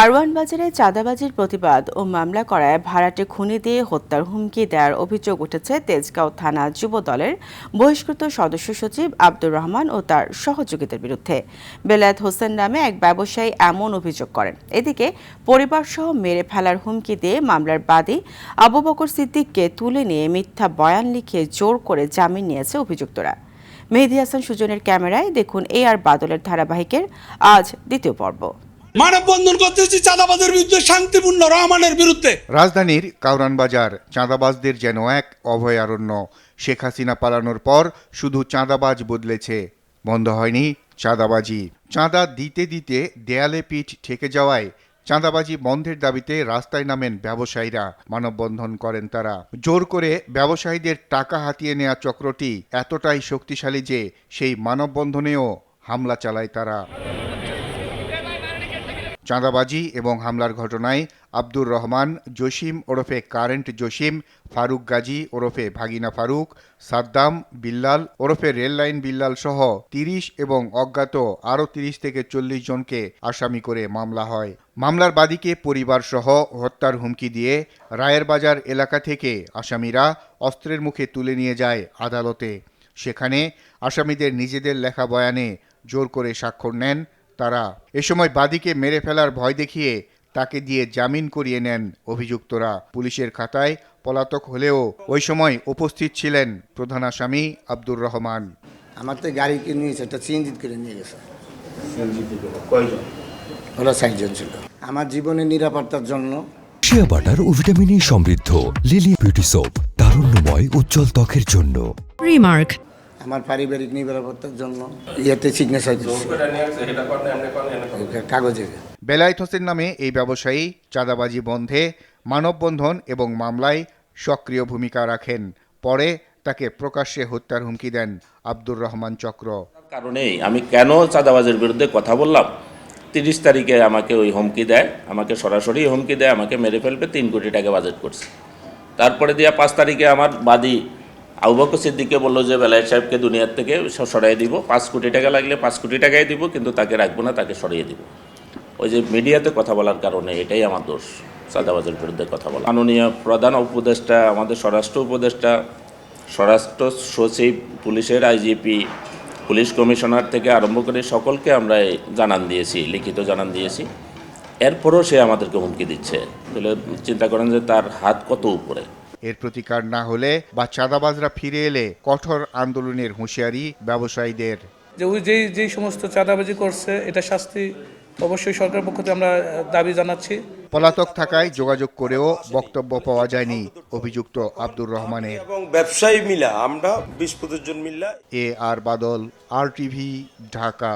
কারওয়ান বাজারে চাঁদাবাজির প্রতিবাদ ও মামলা করায় ভাড়াটে খুনি দিয়ে হত্যার হুমকি দেওয়ার অভিযোগ উঠেছে তেজগাঁও থানা যুব দলের বহিষ্কৃত সদস্য সচিব আব্দুর রহমান ও তার সহযোগীদের বিরুদ্ধে। বেলায়েত হোসেন নামে এক ব্যবসায়ী এমন অভিযোগ করেন। এদিকে পরিবারসহ মেরে ফেলার হুমকি দিয়ে মামলার বাদী আবু বকর সিদ্দিককে তুলে নিয়ে মিথ্যা বয়ান লিখে জোর করে জামিন নিয়েছে অভিযুক্তরা। মেহেদী হাসান সুজনের ক্যামেরায় দেখুন আর বাদলের ধারাবাহিকের আজ দ্বিতীয় পর্ব। মানববন্ধন করতেছি চাঁদাবাজের বিরুদ্ধে, শান্তিপূর্ণ রহমানের বিরুদ্ধে। রাজধানীর কারওয়ান বাজার চাঁদাবাজদের যেন এক অভয়ারণ্য। শেখ হাসিনা পালানোর পর শুধু চাঁদাবাজ বদলেছে, বন্ধ হয়নি চাঁদাবাজি। চাঁদা দিতে দিতে দেয়ালে পিঠ ঠেকে যাওয়ায় চাঁদাবাজি বন্ধের দাবিতে রাস্তায় নামেন ব্যবসায়ীরা। মানববন্ধন করেন তারা। জোর করে ব্যবসায়ীদের টাকা হাতিয়ে নেওয়া চক্রটি এতটাই শক্তিশালী যে সেই মানববন্ধনেও হামলা চালায় তারা। চাঁদাবাজি এবং হামলার ঘটনায় আব্দুর রহমান, জসিম ওরফে কারেন্ট জসিম, ফারুক গাজী ওরফে ভাগিনা ফারুক, সাদ্দাম, বিল্লাল ওরফে রেললাইন বিল্লাল সহ ৩০ এবং অজ্ঞাত আরও ৩০ থেকে ৪০ জনকে আসামি করে মামলা হয়। মামলার বাদীকে পরিবারসহ হত্যার হুমকি দিয়ে রায়ের বাজার এলাকা থেকে আসামিরা অস্ত্রের মুখে তুলে নিয়ে যায় আদালতে। সেখানে আসামিদের নিজেদের লেখা বয়ানে জোর করে স্বাক্ষর নেন তারা। এ সময় বাদীকে মেরে ফেলার ভয় দেখিয়ে তাকে দিয়ে জামিন করিয়ে নেন অভিযুক্তরা। পুলিশের খাতায় পলাতক হলেও ওই সময় উপস্থিত ছিলেন প্রধান আসামি আব্দুর রহমান। আমার তো গাড়ি কিনে নিয়েছে, একটা সিএনজি করে নিয়ে গেছে। ওরা ৬০ জন ছিল। আমার জীবনের নিরাপত্তার জন্য। শিয়া বাটার ও ভিটামিন ই সমৃদ্ধ লিলি বিউটি সোপ, তারুণ্যময় উজ্জ্বল ত্বকের জন্য। রিমার্ক আমার পারিবারিক নিরাপত্তার জন্য ইয়েতে সিগনেচার কাগজে। বেলায়েত হোসেন নামে এই ব্যবসায়ী চাঁদাবাজি বন্ধে, মানববন্ধন এবং মামলায় সক্রিয় ভূমিকা রাখেন। পরে তাকে প্রকাশ্যে হত্যার হুমকি দেন আব্দুর রহমান চক্র। কারণেই আমি কেন চাঁদাবাজের বিরুদ্ধে কথা বললাম, ৩০ তারিখে আমাকে ওই হুমকি দেয়, আমাকে সরাসরি হুমকি দেয়, আমাকে মেরে ফেলবে, ৩ কোটি টাকা বাজেট করছে। তারপরে দিয়া ৫ তারিখে আমার বাদী আবু বকর সিদ্দিককে বললো যে বেলায়েত সাহেবকে দুনিয়ার থেকে সরাই দিব, ৫ কোটি টাকা লাগলে ৫ কোটি টাকাই দিব, কিন্তু তাকে রাখবো না, তাকে সরিয়ে দিব। ওই যে মিডিয়াতে কথা বলার কারণে এটাই আমার দোষ, চাঁদাবাজের বিরুদ্ধে কথা বলা। মাননীয় প্রধান উপদেষ্টা, আমাদের স্বরাষ্ট্র উপদেষ্টা, স্বরাষ্ট্র সচিব, পুলিশের আইজিপি, পুলিশ কমিশনার থেকে আরম্ভ করে সকলকে আমরা জানান দিয়েছি, লিখিত জানান দিয়েছি। এরপরও সে আমাদেরকে হুমকি দিচ্ছে। তাহলে চিন্তা করেন যে তার হাত কত উপরে। এর প্রতিকার না হলে বা চাঁদাবাজরা ফিরে এলে কঠোর আন্দোলনের হুঁশিয়ারি ব্যবসায়ীদের। যে ওই যেই সমস্ত চাঁদাবাজি করছে, এটা শাস্তি অবশ্যই সরকারের পক্ষ থেকে আমরা দাবি জানাচ্ছি। পলাতক থাকায় যোগাযোগ করেও বক্তব্য পাওয়া যায়নি অভিযুক্ত আব্দুর রহমানের। এবং ব্যবসায়ী মিলা আমরা ২০-২৫ জন মিলা। আর বাদল, RTV, ঢাকা।